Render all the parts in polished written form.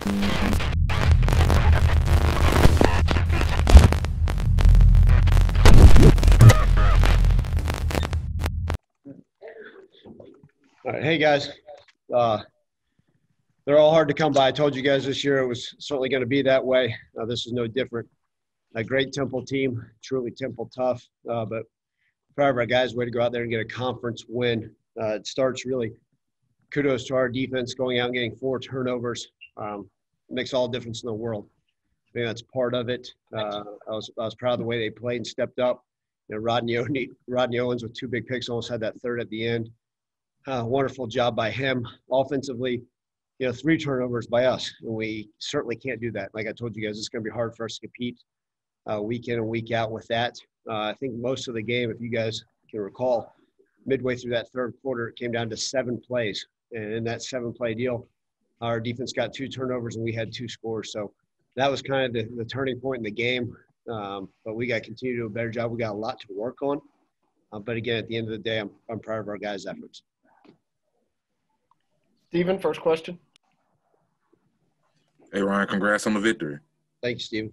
All right. Hey, guys. They're all hard to come by. I told you guys this year it was certainly going to be that way. This is no different. A great Temple team, truly Temple tough. But proud of our guys' way to go out there and get a conference win. It starts really kudos to our defense going out and getting 4 turnovers. Makes all the difference in the world. I think that's part of it. I was proud of the way they played and stepped up. You know, Rodney Owens with 2 big picks, almost had that third at the end. Wonderful job by him. Offensively, 3 turnovers by us, and we certainly can't do that. Like I told you guys, it's going to be hard for us to compete week in and week out with that. I think most of the game, if you guys can recall, midway through that third quarter, it came down to 7 plays. And in that 7-play deal, our defense got 2 turnovers and we had 2 scores. So that was kind of the turning point in the game. But we got to continue to do a better job. We got a lot to work on. But again, at the end of the day, I'm proud of our guys' efforts. Steven, first question. Hey, Ryan, congrats on the victory. Thanks, Steven.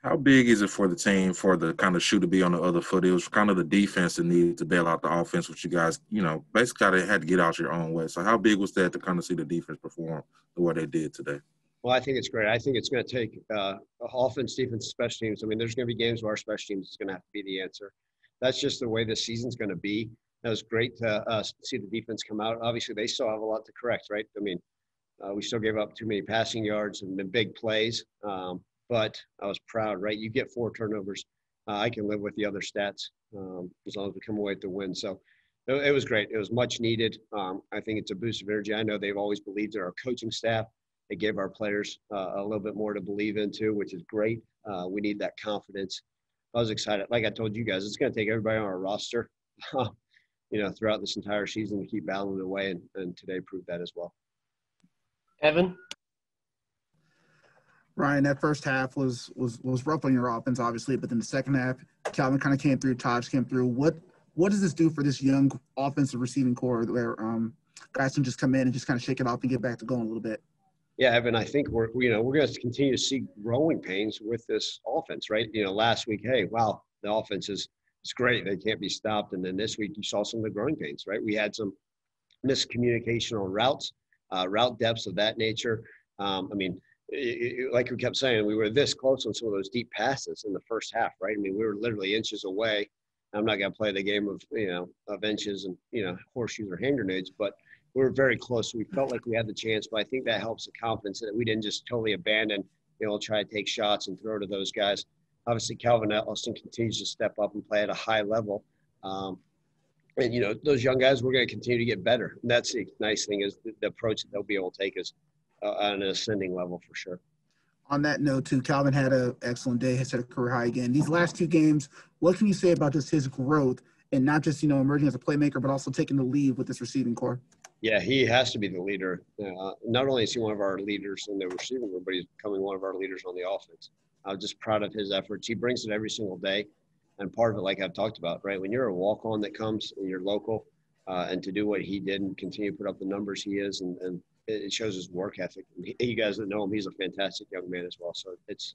How big is it for the team for the kind of shoe to be on the other foot? It was kind of the defense that needed to bail out the offense, which you guys, basically had to get out your own way. So how big was that to kind of see the defense perform the way they did today? Well, I think it's great. I think it's going to take offense, defense, special teams. I mean, there's going to be games where our special teams is going to have to be the answer. That's just the way this season's going to be. It was great to see the defense come out. Obviously, they still have a lot to correct, right? I mean, we still gave up too many passing yards and the big plays. But I was proud, right? You get 4 turnovers. I can live with the other stats as long as we come away with the win. So it was great. It was much needed. I think it's a boost of energy. I know they've always believed in our coaching staff. They gave our players a little bit more to believe into, which is great. We need that confidence. I was excited. Like I told you guys, it's going to take everybody on our roster, throughout this entire season to keep battling away, and today proved that as well. Evan? Ryan, that first half was rough on your offense, obviously, but then the second half, Calvin kind of came through, Taj came through. What does this do for this young offensive receiving core where guys can just come in and just kind of shake it off and get back to going a little bit? Yeah, Evan, I think we're going to continue to see growing pains with this offense, right? Last week, hey, wow, the offense is great. They can't be stopped. And then this week you saw some of the growing pains, right? We had some miscommunication on routes, route depths of that nature. Like we kept saying, we were this close on some of those deep passes in the first half, right? I mean, we were literally inches away. I'm not going to play the game of inches and, horseshoes or hand grenades, but we were very close. We felt like we had the chance, but I think that helps the confidence that we didn't just totally abandon, try to take shots and throw to those guys. Obviously, Calvin Austin continues to step up and play at a high level. And, those young guys, we're going to continue to get better. And that's the nice thing is the approach that they'll be able to take is on an ascending level for sure. On that note, too, Calvin had an excellent day. He set a career high again. These last 2 games, what can you say about just his growth and not just, emerging as a playmaker, but also taking the lead with this receiving core? Yeah, he has to be the leader. Not only is he one of our leaders in the receiving room, but he's becoming one of our leaders on the offense. I'm just proud of his efforts. He brings it every single day. And part of it, like I've talked about, right, when you're a walk-on that comes and you're local and to do what he did and continue to put up the numbers he is, and it shows his work ethic. And you guys that know him, he's a fantastic young man as well. So it's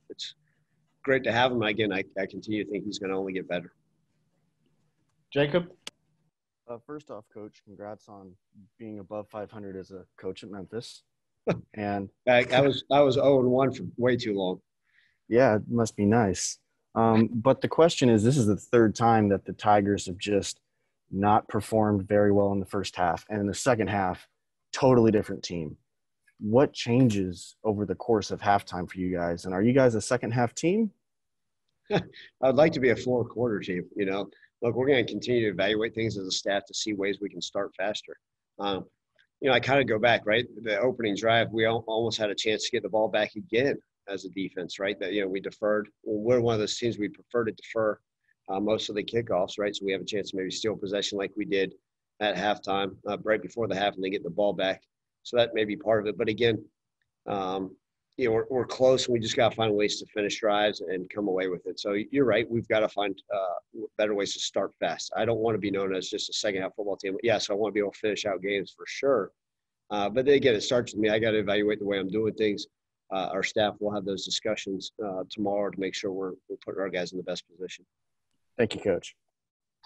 great to have him. Again, I continue to think he's going to only get better. Jacob? First off, Coach, congrats on being above 500 as a coach at Memphis. And I was 0-1 for way too long. Yeah, it must be nice. But the question is, this is the 3rd time that the Tigers have just not performed very well in the first half. And in the second half, totally different team. What changes over the course of halftime for you guys? And are you guys a second half team? I'd like to be a 4-quarter team, Look, we're going to continue to evaluate things as a staff to see ways we can start faster. I kind of go back, right? The opening drive, we almost had a chance to get the ball back again as a defense, right? That, we deferred. We're one of those teams we prefer to defer most of the kickoffs, right? So we have a chance to maybe steal possession like we did at halftime, right before the half, and then get the ball back. So that may be part of it. But again, we're close, and we just got to find ways to finish drives and come away with it. So you're right. We've got to find better ways to start fast. I don't want to be known as just a second-half football team. Yes, I want to be able to finish out games for sure. But then again, it starts with me. I got to evaluate the way I'm doing things. our staff will have those discussions tomorrow to make sure we're putting our guys in the best position. Thank you, Coach.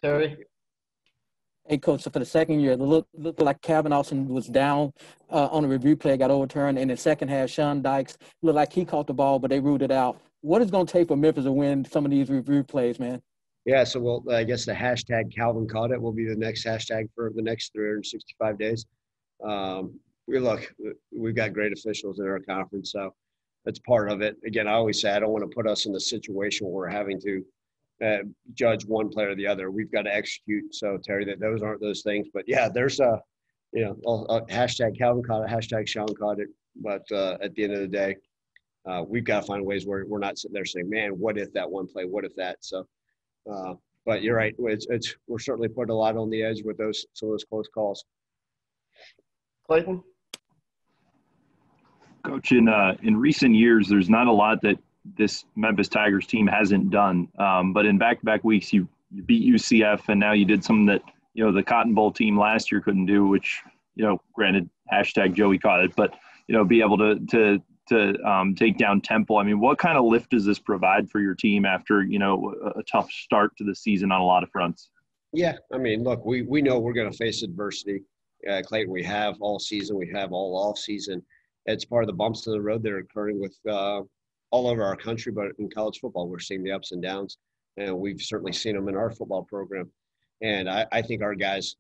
Terry? Hey, Coach, so for the second year, it looked like Calvin Austin was down on a review play, got overturned. In the second half, Sean Dykes looked like he caught the ball, but they ruled it out. What is it going to take for Memphis to win some of these review plays, man? Yeah, so I guess the hashtag Calvin caught it will be the next hashtag for the next 365 days. We've got great officials in our conference, so that's part of it. Again, I always say I don't want to put us in the situation where we're having to judge one player or the other. We've got to execute. So Terry, that those aren't those things. But yeah, there's a hashtag Calvin caught it, hashtag Sean caught it. But at the end of the day, we've got to find ways where we're not sitting there saying, "Man, what if that one play? What if that?" So, but you're right. We're certainly putting a lot on the edge with some of those close calls. Clayton? Coach, in recent years, there's not a lot that this Memphis Tigers team hasn't done. But in back-to-back weeks, you beat UCF, and now you did something that, the Cotton Bowl team last year couldn't do, which, granted, hashtag Joey caught it, but, be able to take down Temple. I mean, what kind of lift does this provide for your team after, a tough start to the season on a lot of fronts? Yeah, I mean, look, we know we're going to face adversity. Clayton, we have all season. We have all off season. It's part of the bumps in the road that are occurring with all over our country, but in college football, we're seeing the ups and downs, and we've certainly seen them in our football program. And I think our guys,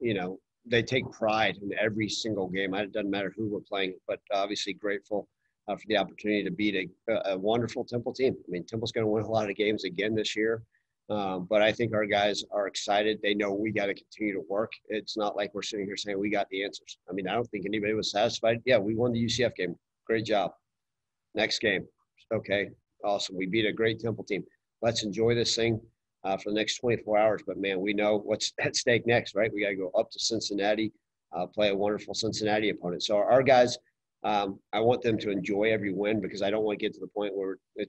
they take pride in every single game. It doesn't matter who we're playing, but obviously grateful for the opportunity to beat a wonderful Temple team. I mean, Temple's going to win a lot of games again this year, but I think our guys are excited. They know we got to continue to work. It's not like we're sitting here saying we got the answers. I mean, I don't think anybody was satisfied. Yeah, we won the UCF game. Great job. Next game. Okay, awesome. We beat a great Temple team. Let's enjoy this thing for the next 24 hours. But, man, we know what's at stake next, right? We got to go up to Cincinnati, play a wonderful Cincinnati opponent. So our guys, I want them to enjoy every win because I don't want to get to the point where they're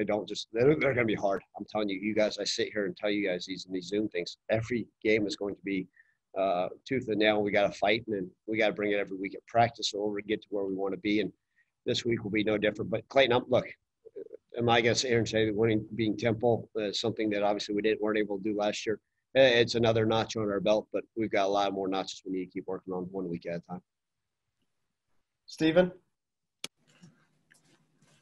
going to be hard. I'm telling you guys, I sit here and tell you guys these Zoom things. Every game is going to be tooth and nail. We got to fight, and then we got to bring it every week at practice in order to get to where we want to be. And this week will be no different. But Clayton, look, am I going to sit here and say that being Temple is something that obviously weren't able to do last year? It's another notch on our belt, but we've got a lot more notches we need to keep working on 1 week at a time. Stephen?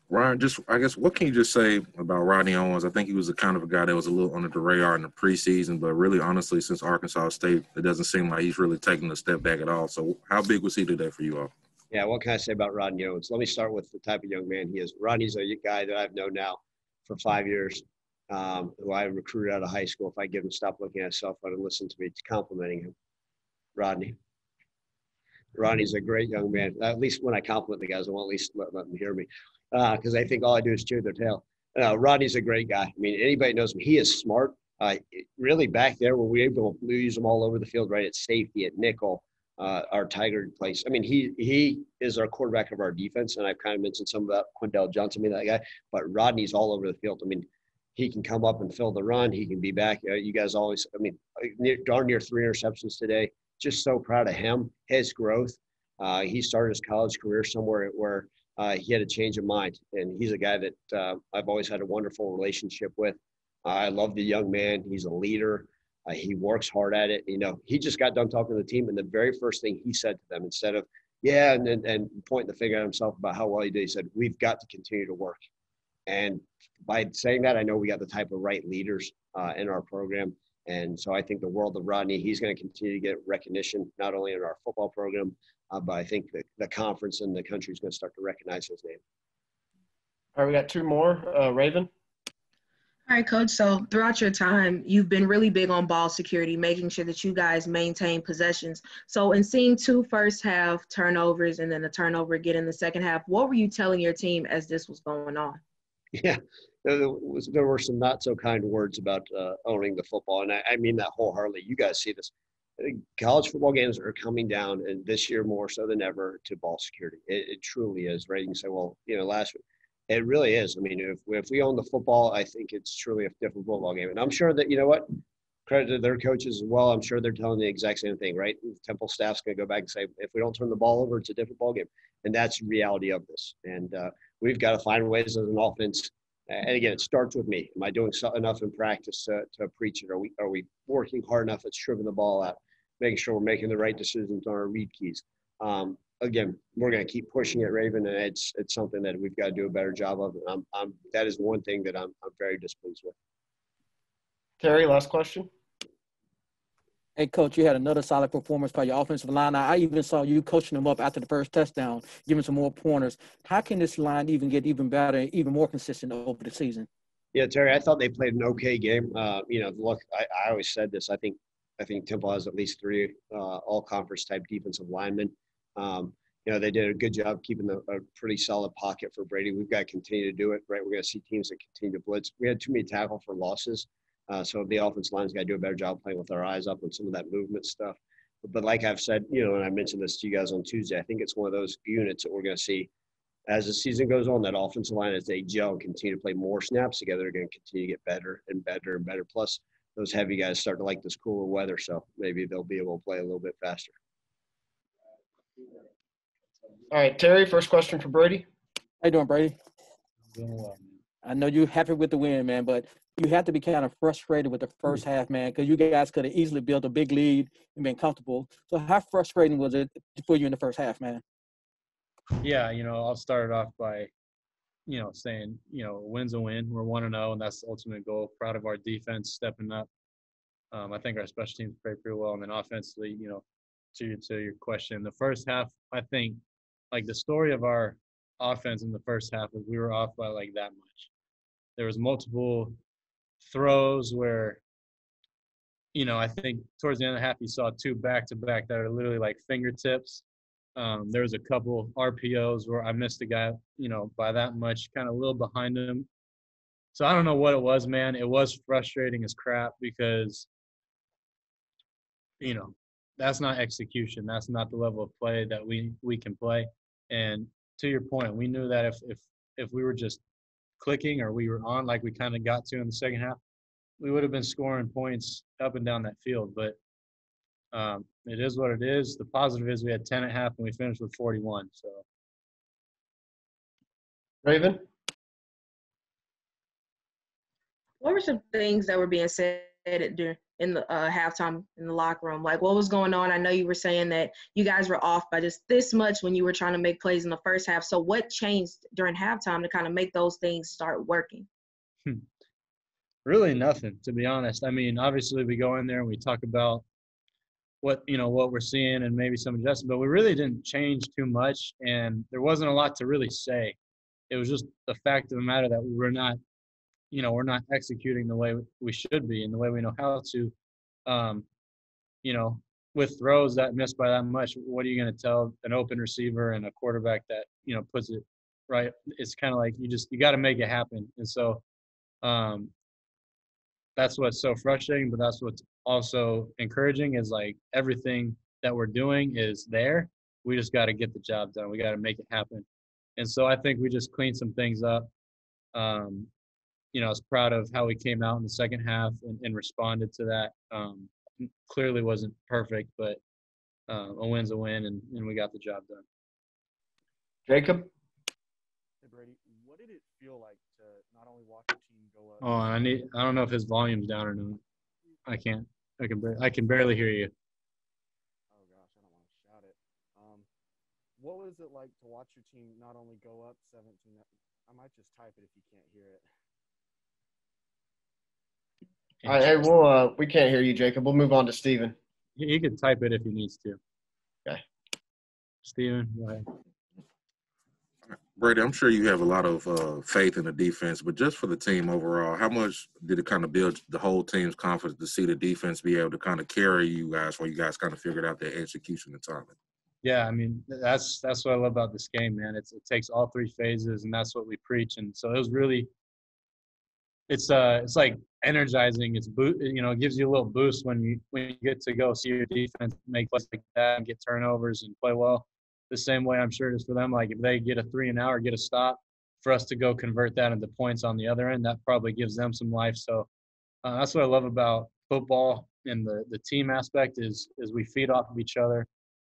Ryan, I guess, what can you just say about Rodney Owens? I think he was the kind of a guy that was a little under the radar in the preseason, but really, honestly, since Arkansas State, it doesn't seem like he's really taking a step back at all. So how big was he today for you all? Yeah, what can I say about Rodney Owens? Let me start with the type of young man he is. Rodney's a guy that I've known now for 5 years, who I recruited out of high school. If I give him stop looking at his cell phone and listen to me complimenting him. Rodney's a great young man. At least when I compliment the guys, I want at least let them hear me because I think all I do is cheer their tail. Rodney's a great guy. I mean, anybody knows him. He is smart. Really back there where we're able to use him all over the field, right, at safety, at nickel, our Tiger place. I mean, he is our quarterback of our defense, and I've kind of mentioned some about Quindell Johnson, that guy, but Rodney's all over the field. I mean, he can come up and fill the run. He can be back. You guys always, darn near 3 interceptions today. Just so proud of him, his growth. He started his college career somewhere where he had a change of mind, and he's a guy that I've always had a wonderful relationship with. I love the young man. He's a leader. He works hard at it. He just got done talking to the team, and the very first thing he said to them, instead of and pointing the finger at himself about how well he did, he said, "We've got to continue to work." And by saying that, I know we got the type of right leaders in our program. And so I think the world of Rodney, he's going to continue to get recognition, not only in our football program, but I think the conference and the country is going to start to recognize his name. All right, we got 2 more. Raven? All right, Coach. So throughout your time, you've been really big on ball security, making sure that you guys maintain possessions. So in seeing 2 first-half turnovers and then a turnover again in the second half, what were you telling your team as this was going on? Yeah, there were some not so kind words about owning the football, and I mean that wholeheartedly. You guys see this. College football games are coming down, and this year more so than ever, to ball security. It truly is, right? You can say, well, last week. It really is. I mean, if we own the football, I think it's truly a different football game. And I'm sure that, credit to their coaches as well. I'm sure they're telling the exact same thing, right? The Temple staff's going to go back and say, if we don't turn the ball over, it's a different ballgame. And that's the reality of this. And we've got to find ways as an offense. And again, it starts with me. Am I doing enough in practice to preach it? Are we working hard enough at stripping the ball out, making sure we're making the right decisions on our read keys? Again, we're going to keep pushing it, Raven, and it's something that we've got to do a better job of. And that is one thing that I'm very displeased with. Terry, last question. Hey, Coach, you had another solid performance by your offensive line. I even saw you coaching them up after the first touchdown, giving some more pointers. How can this line even get even better, even more consistent over the season? Yeah, Terry, I thought they played an okay game. Look, I always said this. I think Temple has at least 3 all-conference type defensive linemen. They did a good job keeping a pretty solid pocket for Brady. We've got to continue to do it, right? We're going to see teams that continue to blitz. We had too many tackle for losses. So the offensive line's got to do a better job playing with our eyes up on some of that movement stuff. But like I've said, and I mentioned this to you guys on Tuesday, I think it's one of those units that we're going to see as the season goes on, that offensive line, as they gel and continue to play more snaps together, they're going to continue to get better and better and better. Plus, those heavy guys start to like this cooler weather, so maybe they'll be able to play a little bit faster. All right, Terry, first question for Brady. How you doing, Brady? I know you're happy with the win, man, but you have to be kind of frustrated with the first half, man, because you guys could have easily built a big lead and been comfortable. So how frustrating was it for you in the first half, man? Yeah, I'll start it off by, saying, a win's a win. We're 1-0, and that's the ultimate goal. Proud of our defense stepping up. I think our special teams played pretty well. And then offensively, to your question, the first half, I think, like, the story of our offense in the first half was we were off by, like, that much. There was multiple throws where, I think towards the end of the half you saw 2 back-to-back that are literally like fingertips. There was a couple RPOs where I missed a guy, by that much, kind of a little behind him. So I don't know what it was, man. It was frustrating as crap because, that's not execution. That's not the level of play that we can play. And to your point, we knew that if we were just clicking or we were on like we kind of got to in the second half, we would have been scoring points up and down that field. But it is what it is. The positive is we had 10 at half and we finished with 41. So, Raven, What were some things that were being said in the halftime in the locker room? Like, what was going on? I know you were saying that you guys were off by just this much when you were trying to make plays in the first half. So what changed during halftime to kind of make those things start working? Really nothing, to be honest. I mean, obviously we go in there and we talk about what we're seeing and maybe some adjustments, but we really didn't change too much, and there wasn't a lot to really say. It was just the fact of the matter that we're not executing the way we should be and the way we know how to. With throws that missed by that much, what are you going to tell an open receiver and a quarterback that puts it right? It's kind of like you got to make it happen, and so that's what's so frustrating, but that's what's also encouraging is like everything that we're doing is there. We just got to get the job done. We got to make it happen. And so I think we just cleaned some things up. I was proud of how we came out in the second half and responded to that. Clearly wasn't perfect, but a win's a win, and we got the job done. Jacob? Hey, Brady, what did it feel like to not only watch your team go up? Oh, I don't know if his volume's down or not. I can barely hear you. Oh gosh, I don't want to shout it. What was it like to watch your team not only go up 17? I might just type it if you can't hear it. All right, hey, we can't hear you, Jacob. We'll move on to Steven. He could type it if he needs to. Okay. Steven, go ahead. Brady, I'm sure you have a lot of faith in the defense, but just for the team overall, how much did it kind of build the whole team's confidence to see the defense be able to kind of carry you guys while you guys kind of figured out their execution and timing? Yeah, I mean, that's what I love about this game, man. It takes all 3 phases, and that's what we preach. And so it was really – it's like energizing. It gives you a little boost when you get to go see your defense make plays like that and get turnovers and play well. The same way I'm sure it is for them. Like if they get a 3-and-out or get a stop, for us to go convert that into points on the other end, that probably gives them some life. So that's what I love about football and the team aspect is we feed off of each other.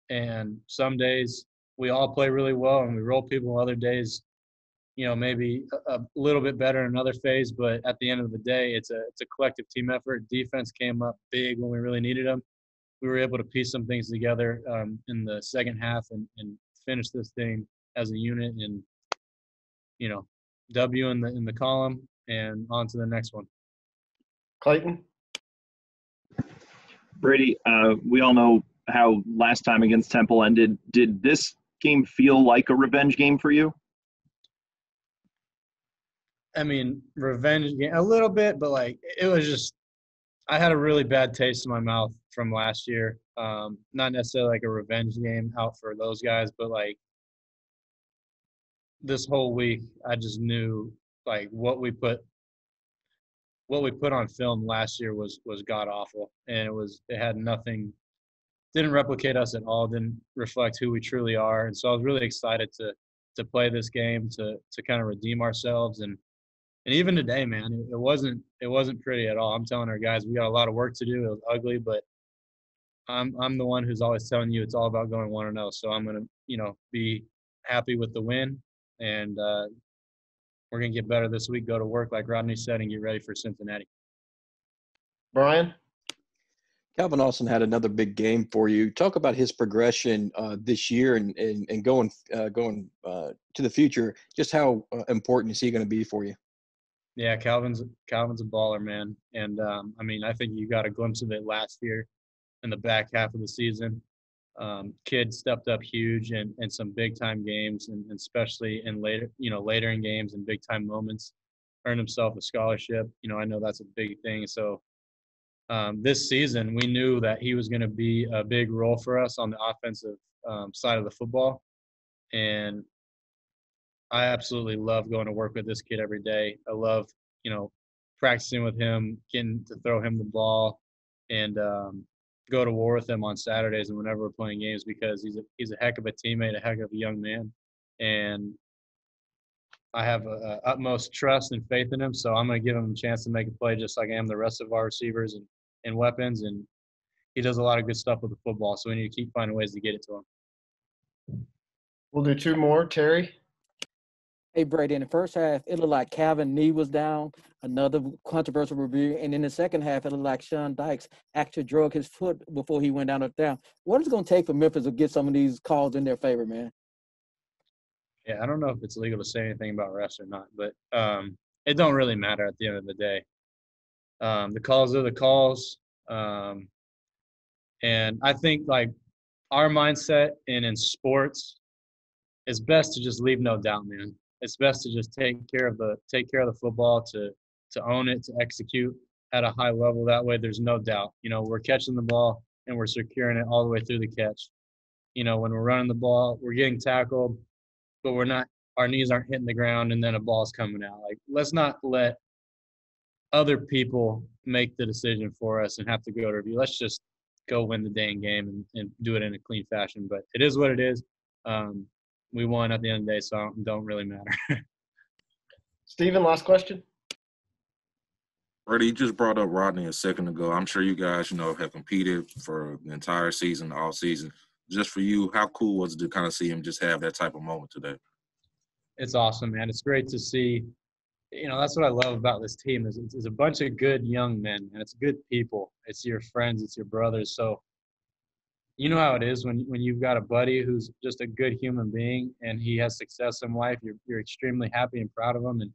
And some days we all play really well and we roll people. Other days, maybe a little bit better in another phase. But at the end of the day, it's a collective team effort. Defense came up big when we really needed them. We were able to piece some things together in the second half and finish this thing as a unit. And W in the column and on to the next one. Clayton? Brady, we all know how last time against Temple ended. Did this game feel like a revenge game for you? I mean, revenge game a little bit, but it was just I had a really bad taste in my mouth from last year. Not necessarily like a revenge game out for those guys, but this whole week I just knew what we put on film last year was god awful, and it had nothing, didn't replicate us at all, didn't reflect who we truly are. And so I was really excited to play this game to kind of redeem ourselves. And even today, man, it wasn't pretty at all. I'm telling our guys we got a lot of work to do. It was ugly, but I'm the one who's always telling you it's all about going 1-0. So I'm gonna be happy with the win, and we're going to get better this week, go to work, like Rodney said, and get ready for Cincinnati. Brian? Calvin Austin had another big game for you. Talk about his progression this year and going to the future. Just how important is he going to be for you? Yeah, Calvin's a baller, man. And, I think you got a glimpse of it last year in the back half of the season. Kid stepped up huge in some big-time games, and especially in later in games and big-time moments, earned himself a scholarship. I know that's a big thing. So this season, we knew that he was going to be a big role for us on the offensive side of the football. And I absolutely love going to work with this kid every day. I love, practicing with him, getting to throw him the ball, and go to war with him on Saturdays and whenever we're playing games, because he's a heck of a teammate, a heck of a young man. And I have utmost trust and faith in him, so I'm going to give him a chance to make a play just like I am the rest of our receivers and weapons. And he does a lot of good stuff with the football, so we need to keep finding ways to get it to him. We'll do two more. Terry? Hey, Brady, in the first half, it looked like Calvin's knee was down, another controversial review. And in the second half, it looked like Sean Dykes actually drug his foot before he went down. What is it going to take for Memphis to get some of these calls in their favor, man? Yeah, I don't know if it's legal to say anything about refs or not, but it don't really matter at the end of the day. The calls are the calls. And I think, our mindset in sports, it's best to just leave no doubt, man. It's best to just take care of the football, to own it, to execute at a high level. That way there's no doubt. We're catching the ball and we're securing it all the way through the catch. When we're running the ball, we're getting tackled, but our knees aren't hitting the ground and then a ball's coming out. Let's not let other people make the decision for us and have to go to review. Let's just go win the dang game and do it in a clean fashion. But it is what it is. We won at the end of the day, so it don't really matter. Steven, last question. Brady, you just brought up Rodney a second ago. I'm sure you guys, have competed for the entire season, all season. Just for you, how cool was it to kind of see him just have that type of moment today? It's awesome, man. It's great to see. That's what I love about this team is it's a bunch of good young men, and it's good people. It's your friends. It's your brothers. So you know how it is when you've got a buddy who's just a good human being and he has success in life. You're extremely happy and proud of him.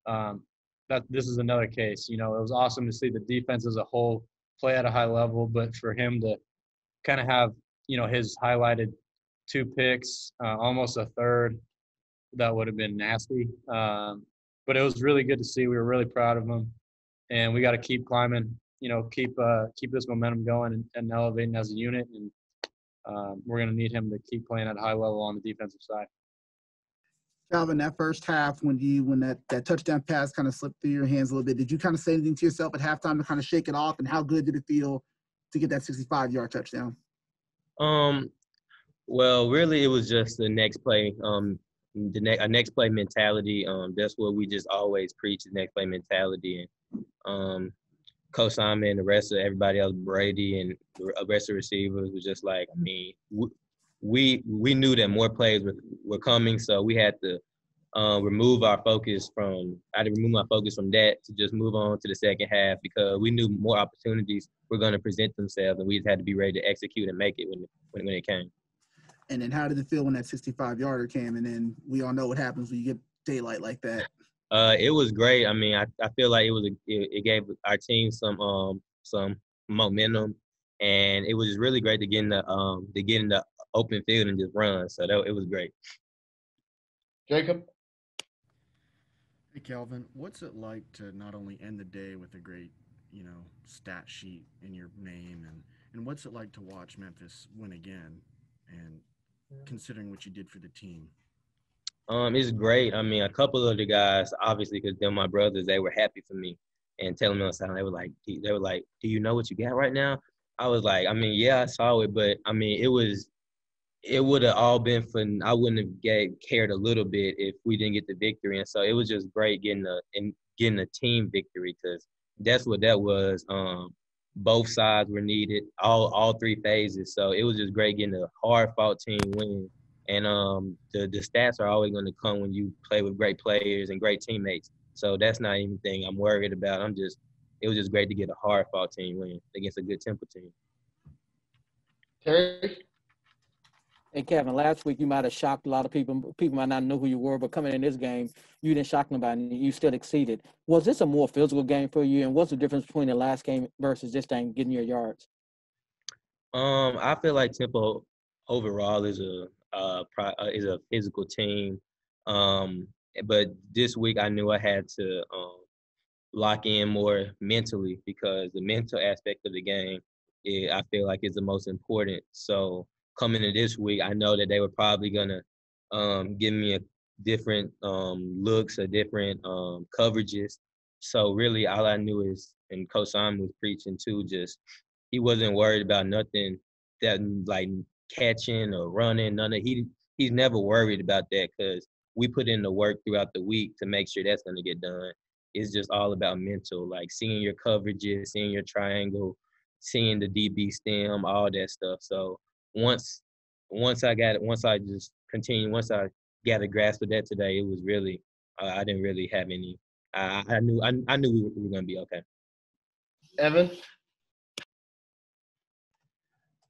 And that this is another case. It was awesome to see the defense as a whole play at a high level, but for him to kind of have his highlighted 2 picks, almost a third, that would have been nasty. But it was really good to see. We were really proud of him, and we got to keep climbing. Keep this momentum going and elevating as a unit. And we're going to need him to keep playing at a high level on the defensive side. Calvin, that first half, when that touchdown pass kind of slipped through your hands a little bit, did you kind of say anything to yourself at halftime to kind of shake it off? And how good did it feel to get that 65-yard touchdown? Well, really, it was just the next play. A next play mentality. That's what we just always preach, the next play mentality. And Coach Simon and the rest of everybody else, Brady and the rest of the receivers was just like, I mean, we knew that more plays were coming, so we had to remove our focus from – I had to remove my focus from that to just move on to the second half because we knew more opportunities were going to present themselves, and we just had to be ready to execute and make it when it came. And then how did it feel when that 65-yarder came? And then we all know what happens when you get daylight like that. It was great. I mean, I feel like it gave our team some momentum, and it was just really great to get in the open field and just run. So it was great. Jacob? Hey, Calvin, what's it like to not only end the day with a great, stat sheet in your name, and what's it like to watch Memphis win again, and considering what you did for the team? It's great. I mean, a couple of the guys, obviously, because they're my brothers, they were happy for me and telling me on the side. They were like, "Do you know what you got right now?" I was like, I mean, yeah, I saw it, but I mean, it would have all been for. I wouldn't have cared a little bit if we didn't get the victory, and so it was just great getting a team victory because that's what that was. Both sides were needed, all three phases. So it was just great getting a hard-fought team win. And the stats are always going to come when you play with great players and great teammates. So that's not anything I'm worried about. It was just great to get a hard-fought team win against a good Temple team. Terry? Hey, Kevin, last week you might have shocked a lot of people. People might not know who you were, but coming in this game, you didn't shock nobody, and you still exceeded. Was this a more physical game for you, and what's the difference between the last game versus this thing, getting your yards? I feel like Temple overall is a physical team, but this week I knew I had to lock in more mentally because the mental aspect of the game, I feel like is the most important. So coming into this week, I know that they were probably gonna give me a different looks or different coverages. So really, all I knew is, and Coach Simon was preaching too, just he wasn't worried about nothing that like catching or running. He's never worried about that because we put in the work throughout the week to make sure that's gonna get done. It's just all about mental, like seeing your coverages, seeing your triangle, seeing the DB stem, all that stuff. So once I got it, once I got a grasp of that today, it was really I didn't really have any. I knew we were gonna be okay. Evan?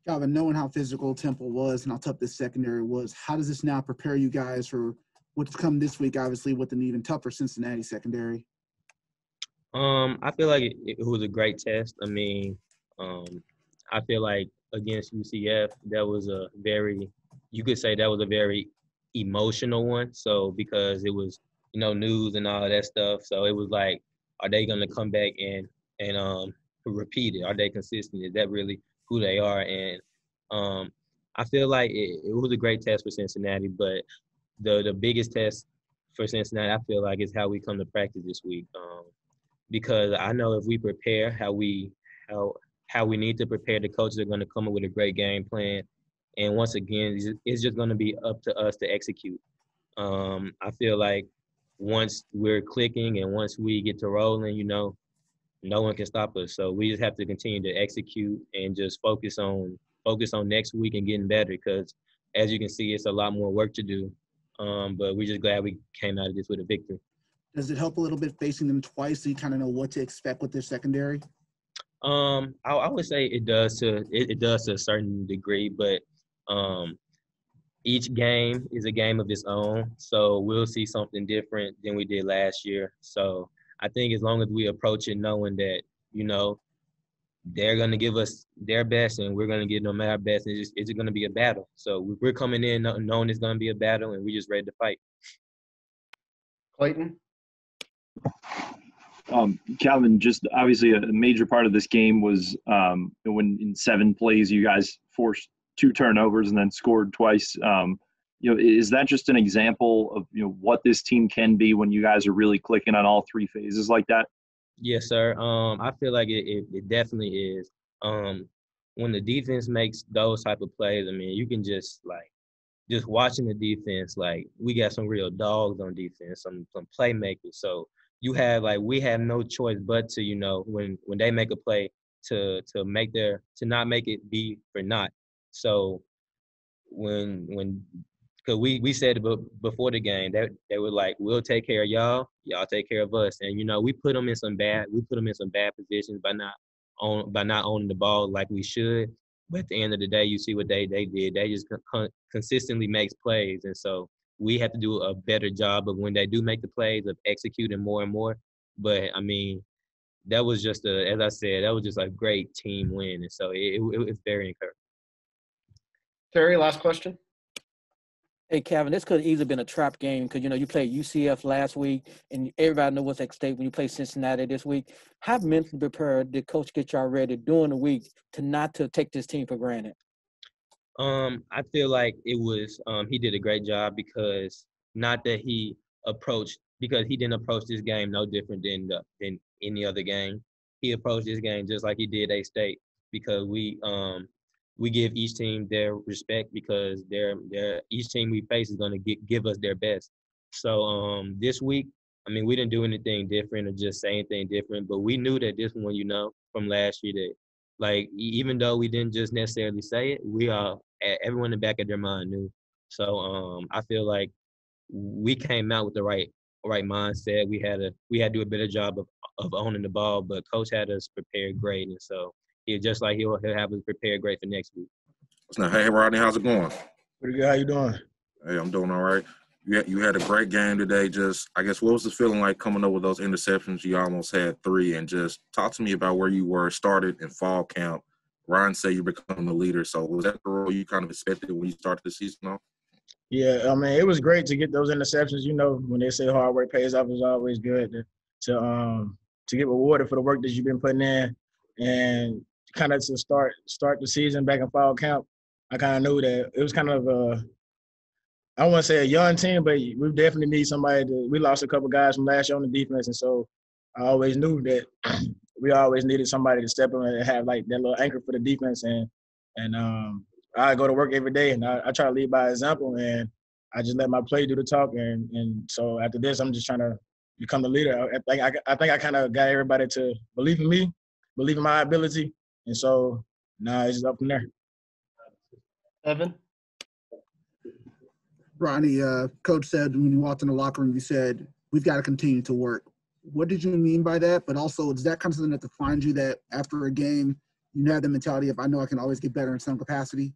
Calvin, knowing how physical Temple was and how tough this secondary was, how does this now prepare you guys for what's come this week, obviously, with an even tougher Cincinnati secondary? I feel like it was a great test. I mean, I feel like against UCF, you could say that was a very emotional one. So because it was, news and all of that stuff. So it was like, are they going to come back and repeat it? Are they consistent? Is that really who they are? And I feel like it was a great test for Cincinnati, but the biggest test for Cincinnati, I feel like, is how we come to practice this week. Because I know if we prepare how we need to prepare, the coaches are going to come up with a great game plan. And once again, it's just going to be up to us to execute. I feel like once we're clicking and once we get to rolling, no one can stop us. So we just have to continue to execute and just focus on next week and getting better because, as you can see, it's a lot more work to do. But we're just glad we came out of this with a victory. Does it help a little bit facing them twice so you kind of know what to expect with their secondary? I would say it does to a certain degree, but each game is a game of its own. So we'll see something different than we did last year. So I think as long as we approach it knowing that, they're going to give us their best and we're going to give them our best, it's just going to be a battle. So we're coming in knowing it's going to be a battle and we're just ready to fight. Clayton? Calvin, just obviously a major part of this game was when in 7 plays you guys forced 2 turnovers and then scored twice. Is that just an example of what this team can be when you guys are really clicking on all 3 phases like that? Yes, sir. I feel like it definitely is. When the defense makes those type of plays, I mean, you can just just watching the defense, like we got some real dogs on defense, some playmakers. So you have like we have no choice but to, you know, when they make a play to not make it be for naught. So when because we said it before the game that they were like, we'll take care of y'all, y'all take care of us. And you know, we put them in some bad positions by not owning the ball like we should. But at the end of the day, you see what they did. They just consistently makes plays. And so we have to do a better job of when they do make the plays of executing more and more. But I mean, that was just as I said, that was just a great team win. And so it was very encouraging. Terry, last question. Hey, Kevin, this could have easily been a trap game because, you know, you played UCF last week and everybody knows what's at stake when you play Cincinnati this week. How mentally prepared did Coach get y'all ready during the week to take this team for granted? I feel like it was he did a great job because he didn't approach this game no different than any other game. He approached this game just like he did A-State because we give each team their respect because each team we face is going to give us their best. So this week, I mean, we didn't do anything different or just say anything different, but we knew that this one, you know, from last year that, like, even though we didn't just necessarily say it, everyone in the back of their mind knew. So I feel like we came out with the right mindset. We had to do a better job of owning the ball, but Coach had us prepared great, and so just like he'll have us prepared great for next week. Hey, Rodney, how's it going? Pretty good. How you doing? Hey, I'm doing all right. You had a great game today. Just, I guess, what was the feeling like coming up with those interceptions? You almost had 3, and just talk to me about where you were started in fall camp. Ryan said you become the leader, so was that the role you kind of expected when you started the season off? Yeah, I mean, it was great to get those interceptions. You know, when they say hard work pays off, it's always good to get rewarded for the work that you've been putting in, and kind of to start the season back in fall camp. I kind of knew that it was kind of I don't want to say a young team, but we definitely need somebody. We lost a couple guys from last year on the defense, and so I always knew that we always needed somebody to step in and have like that little anchor for the defense. And I go to work every day, and I try to lead by example, and I just let my play do the talk. And so after this, I'm just trying to become the leader. I think I kind of got everybody to believe in me, believe in my ability, and so now it's just up from there. Evan? Ronnie, Coach said when you walked in the locker room, you said, we've got to continue to work. What did you mean by that? But also, is that kind of something that defines you that after a game, you have the mentality of, I know I can always get better in some capacity?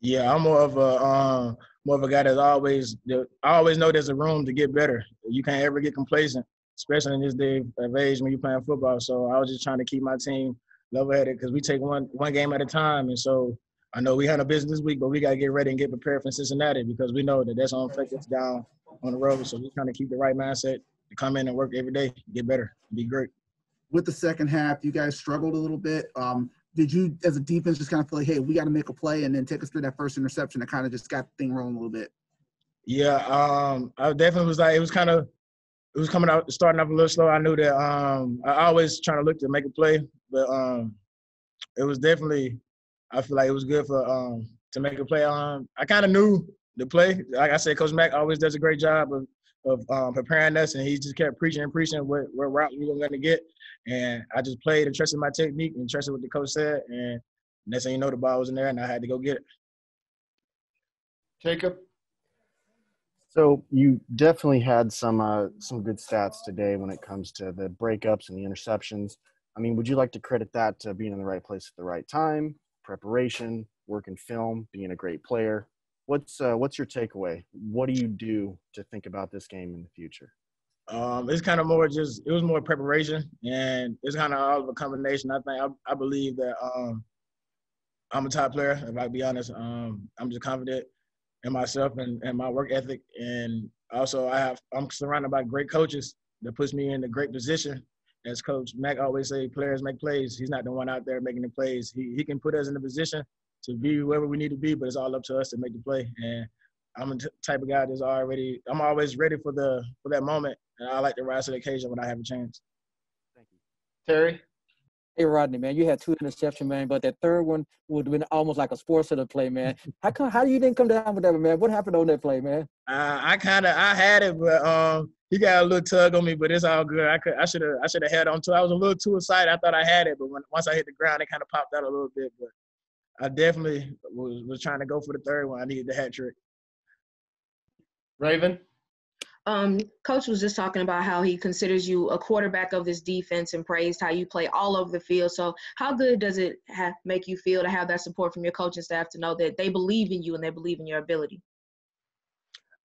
Yeah, I'm more of a guy I always know there's a room to get better. You can't ever get complacent, especially in this day of age when you're playing football. So I was just trying to keep my team level-headed because we take one game at a time. And so I know we had a business this week, but we got to get ready and get prepared for Cincinnati because we know that that's going to affect us down on the road. So we're trying to keep the right mindset to come in and work every day, get better, be great. With the second half, you guys struggled a little bit. Did you, as a defense, just kind of feel like, hey, we got to make a play and then take us through that first interception that kind of just got the thing rolling a little bit? Yeah, I definitely was like, it was starting off a little slow. I knew that I always trying to look to make a play, but it was definitely, I feel like it was good for to make a play. I kind of knew the play. Like I said, Coach Mack always does a great job of preparing us, and he just kept preaching what route we were going to get. And I just played and trusted my technique and trusted what the coach said. And next thing you know, the ball was in there, and I had to go get it. Jacob? So you definitely had some good stats today when it comes to the breakups and the interceptions. I mean, would you like to credit that to being in the right place at the right time, preparation, working film, being a great player? What's your takeaway? What do you do to think about this game in the future? It's kind of more it was more preparation, and it's kind of all of a combination. I believe that I'm a top player, if I be honest. I'm just confident in myself and my work ethic, and also I'm surrounded by great coaches that puts me in a great position. As Coach Mack always say, players make plays. He's not the one out there making the plays. He can put us in a position to be wherever we need to be, but it's all up to us to make the play. And I'm the type of guy I'm always ready for that moment, and I like to rise to the occasion when I have a chance. Terry? Hey, Rodney, man, you had 2 interceptions, man, but that third one would have been almost like a sports center play, man. How you didn't come down with that, man? What happened on that play, man? I had it, but he got a little tug on me, but it's all good. I should have held on to it. I was a little too excited. I thought I had it, but once I hit the ground, it kind of popped out a little bit. But I definitely was trying to go for the third one. I needed the hat trick. Raven? Coach was just talking about how he considers you a quarterback of this defense and praised how you play all over the field. So how good does it make you feel to have that support from your coaching staff to know that they believe in you and they believe in your ability?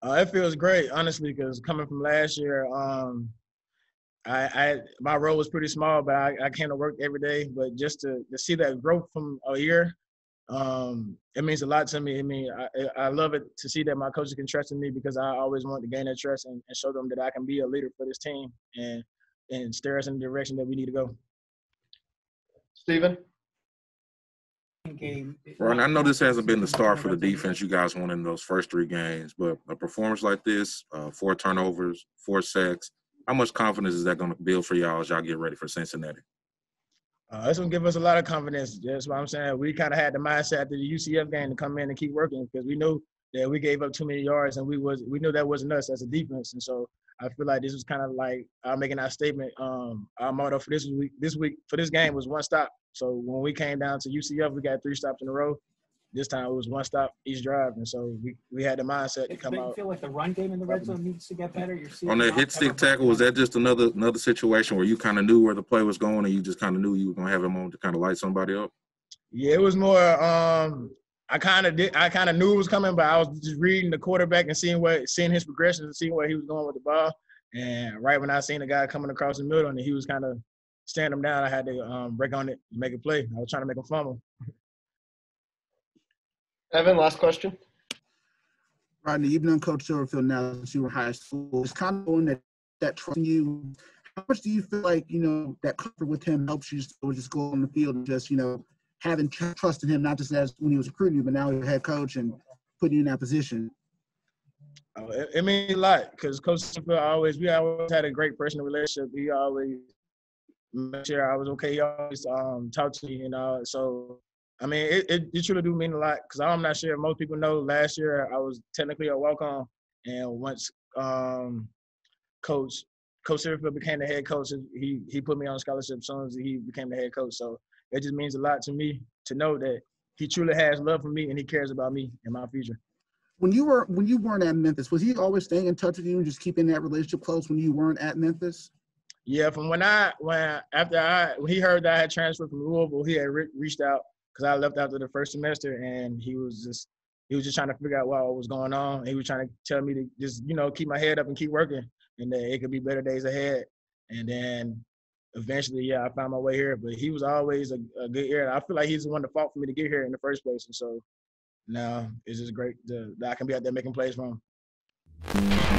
It feels great, honestly, because coming from last year, my role was pretty small, but I came to work every day. But just to see that growth from a year, it means a lot to me. I mean, I love it to see that my coaches can trust in me because I always want to gain that trust and show them that I can be a leader for this team and steer us in the direction that we need to go. Steven? Ron, I know this hasn't been the start for the defense you guys won in those first 3 games, but a performance like this, 4 turnovers, 4 sacks, how much confidence is that going to build for y'all as y'all get ready for Cincinnati? It's going to give us a lot of confidence. That's what I'm saying. We kind of had the mindset after the UCF game to come in and keep working because we knew that we gave up too many yards and we knew that wasn't us as a defense. And so I feel like this was kind of like making our statement. Our motto for this week for this game was 1 stop. So when we came down to UCF, we got 3 stops in a row. This time it was 1 stop each drive, and so we had the mindset to come out. You feel like the run game in the red zone needs to get better? On that hit stick tackle, was that just another situation where you kind of knew where the play was going and you just kind of knew you were going to have a moment to kind of light somebody up? Yeah, it was more. I kind of knew it was coming, but I was just reading the quarterback and seeing his progressions and seeing where he was going with the ball. And right when I seen the guy coming across the middle and he was kind of staring him down, I had to break on it and make a play. I was trying to make him fumble. Evan, last question. Rodney, you've known Coach Silverfield now since you were in high school. It's kind of knowing that trust in you. How much do you feel like, that comfort with him helps you just go on the field and just, having trust in him, not just as when he was recruiting you, but now you're head coach and putting you in that position? It means a lot because Coach Silverfield we always had a great personal relationship. He always made sure I was okay. He always talked to me, so – I mean, it truly do mean a lot because I'm not sure if most people know last year I was technically a walk-on, and once Coach Silverfield became the head coach, he put me on scholarship as soon as he became the head coach. So it just means a lot to me to know that he truly has love for me and he cares about me and my future. When you weren't at Memphis, was he always staying in touch with you and just keeping that relationship close when you weren't at Memphis? Yeah, from when he heard that I had transferred from Louisville, he had reached out. Because I left after the first semester, and he was just trying to figure out what was going on. He was trying to tell me to just keep my head up and keep working, and that it could be better days ahead. And then eventually, I found my way here. But he was always a good ear. I feel like he's the one that fought for me to get here in the first place. And so now it's just great that I can be out there making plays for him.